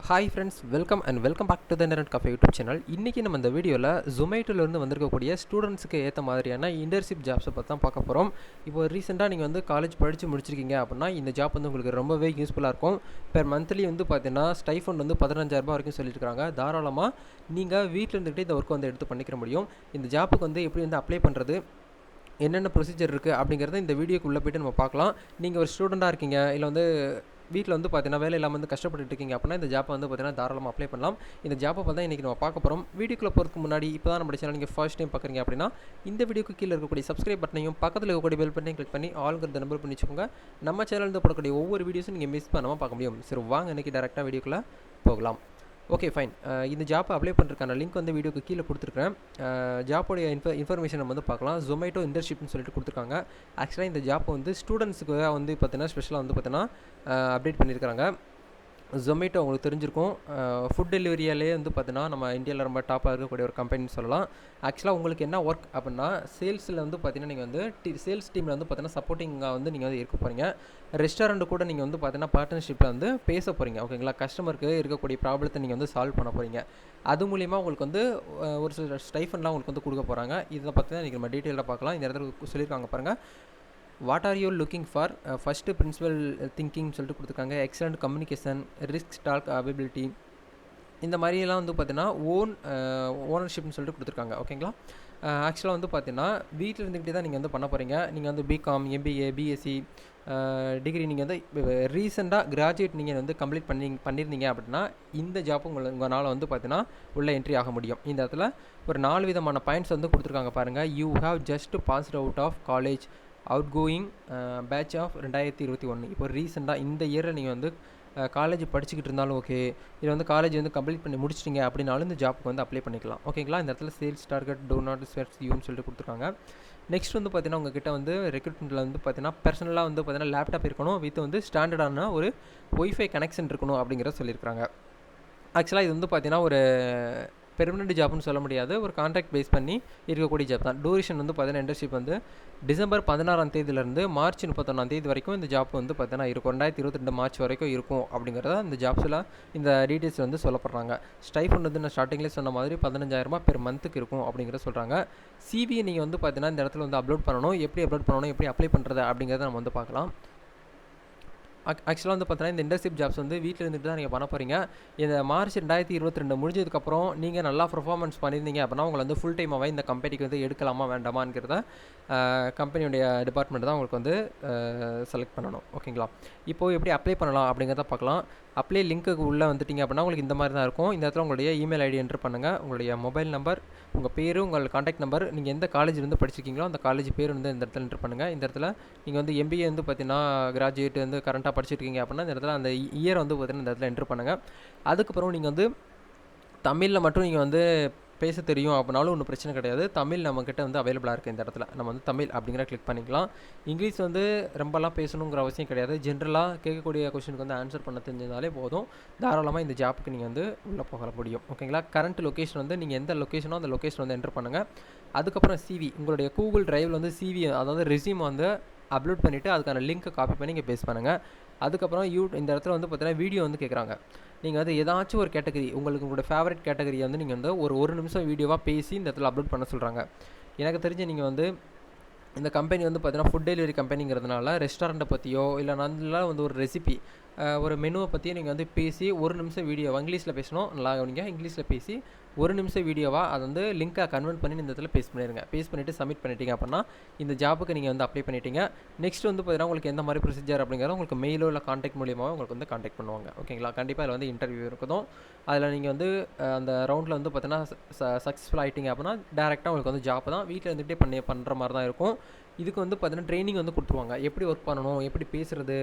Hi friends, welcome back to the internet cafe YouTube channel. இன்றைக்கி நம்ம இந்த வீடியோவில் ஜொமேட்டோலேருந்து வந்திருக்கக்கூடிய ஸ்டூடெண்ட்ஸுக்கு ஏற்ற மாதிரியான இன்டர்ன்ஷிப் ஜாப்ஸை பற்றி தான் பார்க்க போகிறோம். இப்போ ரீசெண்டாக நீங்கள் வந்து காலேஜ் படித்து முடிச்சிருக்கீங்க அப்படின்னா இந்த ஜாப் வந்து உங்களுக்கு ரொம்பவே யூஸ்ஃபுல்லாக இருக்கும். பெர் மந்த்லி வந்து பார்த்தீங்கன்னா ஸ்டைஃபண்ட் வந்து 15,000 வரைக்கும் சொல்லியிருக்காங்க. தாராளமாக நீங்கள் வீட்டில் இருந்துகிட்டே இந்த ஒர்க் வந்து எடுத்து பண்ணிக்க முடியும். இந்த ஜாப்புக்கு வந்து எப்படி வந்து அப்ளை பண்ணுறது, என்னென்ன ப்ரொசீஜர் இருக்குது அப்படிங்கிறத இந்த வீடியோக்குள்ளே போய்ட்டு நம்ம பார்க்கலாம். நீங்கள் ஒரு ஸ்டூடெண்ட்டாக இருக்கீங்க, இல்லை வந்து வீட்டில் வந்து பார்த்தீங்கன்னா வேலை இல்லாமல் வந்து கஷ்டப்பட்டு இருக்கீங்க அப்படின்னா இந்த ஜாப்பை வந்து பார்த்தீங்கன்னா தாராளமாக அப்ளை பண்ணலாம். இந்த ஜாப்பை பார்த்தா இன்றைக்கி நம்ம பார்க்க போகிறோம். வீடியோக்குள்ளே போகிறதுக்கு முன்னாடி இப்போ தான் நம்ம சேனல் நீங்கள் ஃபர்ஸ்ட் டைம் பார்க்குறீங்க அப்படின்னா இந்த வீடியோக்கு கீழே இருக்கக்கூடிய சப்ஸ்கிரைப் பட்டனையும் பக்கத்தில் இருக்கக்கூடிய பெல் பட்டனையும் கிளிக் பண்ணி ஆளுங்கிறத நம்பர் பண்ணி வச்சுக்கோங்க. நம்ம சேனலில் போடக்கூடிய ஒவ்வொரு வீடியோஸும் நீங்கள் மிஸ் பண்ணாமல் பார்க்க முடியும். சரி, வாங்க இன்றைக்கி டேரெக்டாக வீடியோக்குள்ளே போகலாம். Okay, fine. இந்த ஜாப்பை அப்ளை பண்ணுறதுக்கான லிங்க் வந்து வீடியோக்கு கீழே கொடுத்துருக்கேன். ஜாப்போடைய இன்ஃபர்மேஷன் நம்ம வந்து பார்க்கலாம். ஜொமேட்டோ இன்டர்ன்ஷிப்னு சொல்லிட்டு கொடுத்துருக்காங்க. ஆக்சுவலாக இந்த ஜாப் வந்து ஸ்டூடெண்ட்ஸுக்கு வந்து பார்த்தீங்கன்னா ஸ்பெஷலாக வந்து பார்த்தீங்கன்னா அப்டேட் பண்ணியிருக்காங்க. ஜொமேட்டோ உங்களுக்கு தெரிஞ்சிருக்கும். ஃபுட் டெலிவரியாலே வந்து பார்த்தீங்கன்னா நம்ம இந்தியாவில் ரொம்ப டாப்பாக இருக்கக்கூடிய ஒரு கம்பெனின்னு சொல்லலாம். ஆக்சுவலாக உங்களுக்கு என்ன ஒர்க் அப்படின்னா சேல்ஸில் வந்து பார்த்தீங்கன்னா நீங்கள் வந்து சேல்ஸ் டீமில் வந்து பார்த்தீங்கன்னா சப்போர்ட்டிங்காக வந்து நீங்கள் வந்து இருக்க போகிறீங்க. ரெஸ்டாரண்ட்டு கூட நீங்கள் வந்து பார்த்தீங்கன்னா பார்ட்னர்ஷிப்பில் வந்து பேச போகிறீங்க. ஓகேங்களா, கஸ்டமருக்கு இருக்கக்கூடிய ப்ராப்ளத்தை நீங்கள் வந்து சால்வ் பண்ண போகிறீங்க. அது மூலிமா உங்களுக்கு வந்து ஒரு சில ஸ்டைஃபண்ட்லாம் உங்களுக்கு வந்து கொடுக்க போகிறாங்க. இதை பற்றி தான் இன்றைக்கி நம்ம டீட்டெயிலாக பார்க்கலாம். இந்த இடத்துல சொல்லியிருக்காங்க பாருங்கள். What are you looking for? First principle thinking சொல்லிட்டு கொடுத்துருக்காங்க. Excellent communication, risk stock availability, இந்த மாதிரியெல்லாம் வந்து பார்த்தீங்கன்னா ஓனர்ஷிப்னு சொல்லிட்டு கொடுத்துருக்காங்க. ஓகேங்களா, ஆக்சுவலாக வந்து பார்த்தீங்கன்னா வீட்டில் இருந்துக்கிட்டே தான் நீங்கள் வந்து பண்ண போகிறீங்க. நீங்கள் வந்து பிகாம், எம்பிஏ, பிஎஸ்சி டிகிரி நீங்கள் வந்து ரீசெண்டாக கிராஜுவேட் நீங்கள் வந்து கம்ப்ளீட் பண்ணியிருந்தீங்க அப்படின்னா இந்த ஜாப் உங்களால் வந்து பார்த்தீங்கன்னா உள்ள என்ட்ரி ஆக முடியும். இந்த இடத்துல ஒரு 4 விதமான பாயிண்ட்ஸ் வந்து கொடுத்துருக்காங்க பாருங்கள். You have just passed out of college, outgoing batch of 2021. இப்போ ரீசெண்டாக இந்த இயரில் நீங்கள் வந்து காலேஜ் படிச்சுக்கிட்டு இருந்தாலும் ஓகே, இல்லை வந்து காலேஜ் வந்து கம்ப்ளீட் பண்ணி முடிச்சிட்டிங்க அப்படின்னாலும் இந்த ஜாப்புக்கு வந்து அப்ளை பண்ணிக்கலாம். ஓகேங்களா, இந்த இடத்துல sales target do not sweats யூன்னு சொல்லிட்டு கொடுத்துருக்காங்க. நெக்ஸ்ட் வந்து பார்த்தீங்கன்னா உங்ககிட்ட வந்து ரெக்ரூட்மெண்ட்டில் வந்து பார்த்தீங்கன்னா பர்சனலாக வந்து பார்த்தீங்கன்னா லேப்டாப் இருக்கணும், வித் வந்து ஸ்டாண்டர்டான ஒரு ஒய்ஃபை கனெக்ஷன் இருக்கணும் அப்படிங்கிறத சொல்லியிருக்காங்க. ஆக்சுவலாக இது வந்து பார்த்தீங்கன்னா ஒரு பெர்மனெண்ட் ஜாப்னு சொல்ல முடியாது, ஒரு கான்ட்ராக்ட் பேஸ் பண்ணி இருக்கக்கூடிய ஜாப் தான். டூரேஷன் வந்து பார்த்தீங்கன்னா இன்டர்ன்ஷிப் வந்து டிசம்பர் 16ஆம் தேதியிலேருந்து மார்ச் 31ஆம் தேதி வரைக்கும் இந்த ஜாப் வந்து பார்த்தீங்கன்னா இருக்கும். 2022 மார்ச் வரைக்கும் இருக்கும் அப்படிங்கிறத இந்த ஜாப்ஸில் இந்த டீட்டெயில்ஸ் வந்து சொல்லப்படுறாங்க. ஸ்டைஃபண்ட் வந்து நான் ஸ்டார்டிங்லேயே சொன்ன மாதிரி 15,000 பெர் மந்த்துக்கு இருக்கும் அப்படிங்கிறத சொல்கிறாங்க. சிவியை நீங்கள் வந்து பார்த்தீங்கன்னா இந்த இடத்துல வந்து அப்லோட் பண்ணணும். எப்படி அப்லோட் பண்ணணும், எப்படி அப்ளை பண்ணுறது அப்படிங்கிறத நம்ம வந்து பார்க்கலாம். ஆக்சுவலாக வந்து பார்த்தீங்கன்னா இந்த இன்டர்ன்ஷிப் ஜாப்ஸ் வந்து வீட்டில் இருந்துட்டு தான் நீங்கள் பண்ண போகிறீங்க. இந்த மார்ச் 2022 முடிஞ்சதுக்கப்புறம் நீங்கள் நல்லா பர்ஃபார்மன்ஸ் பண்ணியிருந்தீங்க அப்படின்னா உங்களை வந்து ஃபுல் டைமாகவே இந்த கம்பெனிக்கு வந்து எடுக்கலாமா வேண்டாமாங்கிறத கம்பெனியுடைய டிபார்ட்மெண்ட் தான் உங்களுக்கு வந்து செலக்ட் பண்ணணும். ஓகேங்களா, இப்போது எப்படி அப்ளை பண்ணலாம் அப்படிங்கிறத பார்க்கலாம். அப்ளை லிங்க்குக்கு உள்ளே வந்துட்டிங்க அப்படின்னா உங்களுக்கு இந்த மாதிரி தான் இருக்கும். இந்த இடத்துல உங்களுடைய இமெயில் ஐடி என்ட்ரு பண்ணுங்கள். உங்களுடைய மொபைல் நம்பர், உங்கள் பேர், உங்கள் காண்டாக்ட் நம்பர், நீங்கள் எந்த காலேஜ் வந்து படிச்சிருக்கீங்களோ அந்த காலேஜ் பேர் வந்து இந்த இடத்துல என்ட்ரு பண்ணுங்கள். இந்த இடத்துல நீங்கள் வந்து எம்பிஏ வந்து பார்த்தீங்கன்னா கிராஜுவேட் வந்து கரண்ட்டாக படிச்சிருக்கீங்க அப்படின்னா இந்த இடத்துல அந்த இயர் வந்து பார்த்தீங்கன்னா இந்த இடத்துல என்ட்ரு பண்ணுங்கள். அதுக்கப்புறம் நீங்கள் வந்து தமிழில் மட்டும் நீங்கள் வந்து பேச தெரியும் அப்படின்னாலும் ஒன்றும் பிரச்சனை கிடையாது. தமிழ் நம்மக்கிட்ட வந்து அவைலபிளாக இருக்குது. இந்த இடத்துல நம்ம வந்து தமிழ் அப்படிங்கிற கிளிக் பண்ணிக்கலாம். இங்கிலீஷ் வந்து ரொம்பலாம் பேசணுங்கிற அவசியம் கிடையாது. ஜென்ரலாக கேட்கக்கூடிய கொஸ்டினுக்கு வந்து ஆன்சர் பண்ண தெரிஞ்சதாலே போதும். தாராளமாக இந்த ஜாப்புக்கு நீங்கள் வந்து உள்ளே போக முடியும். ஓகேங்களா, கரண்ட் லொக்கேஷன் வந்து நீங்கள் எந்த லொக்கேஷனோ அந்த லொக்கேஷன் வந்து என்டர் பண்ணுங்கள். அதுக்கப்புறம் சிவி, உங்களுடைய கூகுள் டிரைவில் வந்து சிவி அதாவது ரெஸ்யூம் வந்து அப்லோட் பண்ணிவிட்டு அதுக்கான லிங்க்கை காப்பி பண்ணி இங்கே பேஸ்ட் பண்ணுங்கள். அதுக்கப்புறம் இந்த இடத்துல வந்து பார்த்தீங்கன்னா வீடியோ வந்து கேட்குறாங்க. நீங்கள் வந்து ஏதாச்சும் ஒரு கேட்டகரி, உங்களோட ஃபேவரட் கேட்டகரியை வந்து நீங்கள் வந்து ஒரு நிமிஷம் வீடியோவாக பேசி இந்த இடத்துல அப்லோட் பண்ண சொல்கிறாங்க. எனக்கு தெரிஞ்சு நீங்கள் வந்து இந்த கம்பெனி வந்து பார்த்தீங்கன்னா ஃபுட் டெலிவரி கம்பெனிங்கிறதுனால ரெஸ்டாரண்ட்டை பற்றியோ இல்லை நல்லா வந்து ஒரு ரெசிபி, ஒரு மெனுவை பற்றியோ நீங்கள் வந்து பேசி 1 நிமிஷம் வீடியோவாக இங்கிலீஷில் பேசணும். நல்லா நீங்கள் இங்கிலீஷில் பேசி 1 நிமிஷம் வீடியோவாக அதை வந்து லிங்காக கன்வெர்ட் பண்ணி இந்த இடத்துல பேஸ்ட் பண்ணிடுங்க. பேஸ்ட் பண்ணிவிட்டு சப்மிட் பண்ணிட்டீங்க அப்படின்னா இந்த ஜாப்புக்கு நீங்கள் வந்து அப்ளை பண்ணிட்டீங்க. நெக்ஸ்ட் வந்து பார்த்தீங்கன்னா உங்களுக்கு எந்த மாதிரி ப்ரொசீஜர் அப்படிங்கிறத உங்களுக்கு மெயிலோ இல்லை காண்டாக்ட் மூலியமாக உங்களுக்கு வந்து காண்டாக்ட் பண்ணுவாங்க. ஓகேங்களா, கண்டிப்பாக அதில் வந்து இன்டர்வியூ இருக்குதும். அதில் நீங்கள் வந்து அந்த ரவுண்டில் வந்து பார்த்தீங்கன்னா சக்ஸஸ்ஃபுல் ஆகிட்டீங்க அப்படின்னா டேரெக்டாக உங்களுக்கு வந்து ஜாப் தான் வீட்டில் இருந்துகிட்டே பண்ணுற மாதிரி தான் இருக்கும். இதுக்கு வந்து பார்த்தீங்கன்னா ட்ரைனிங் வந்து கொடுத்துருவாங்க. எப்படி ஒர்க் பண்ணணும், எப்படி பேசுகிறது,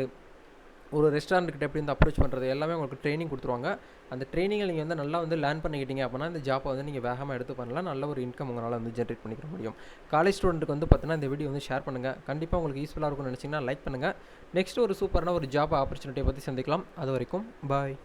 ஒரு ரெஸ்டாரண்ட்கிட்ட எப்படி வந்து அப்ரோச் பண்ணுறது எல்லாமே உங்களுக்கு ட்ரைனிங் கொடுத்துருவாங்க. அந்த ட்ரைனிங்கை நீங்கள் வந்து நல்லா வந்து லேர்ன் பண்ணிக்கிட்டீங்க அப்படின்னா இந்த ஜாப்பை வந்து நீங்கள் வேகமாக எடுத்து பண்ணலாம். நல்ல ஒரு இன்கம் உங்களால் வந்து ஜென்ரேட் பண்ணிக்க முடியும். காலேஜ் ஸ்டூடெண்ட்டுக்கு வந்து பார்த்தீங்கன்னா இந்த வீடியோ வந்து ஷேர் பண்ணுங்கள். கண்டிப்பாக உங்களுக்கு யூஸ்ஃபுல்லாக இருக்கும்னு நினச்சிங்கன்னா லைக் பண்ணுங்கள். நெக்ஸ்ட் ஒரு சூப்பரான ஒரு ஜாப் ஆப்பர்ச்சுனிட்டியை பற்றி சந்திக்கலாம். அது வரைக்கும் பாய்.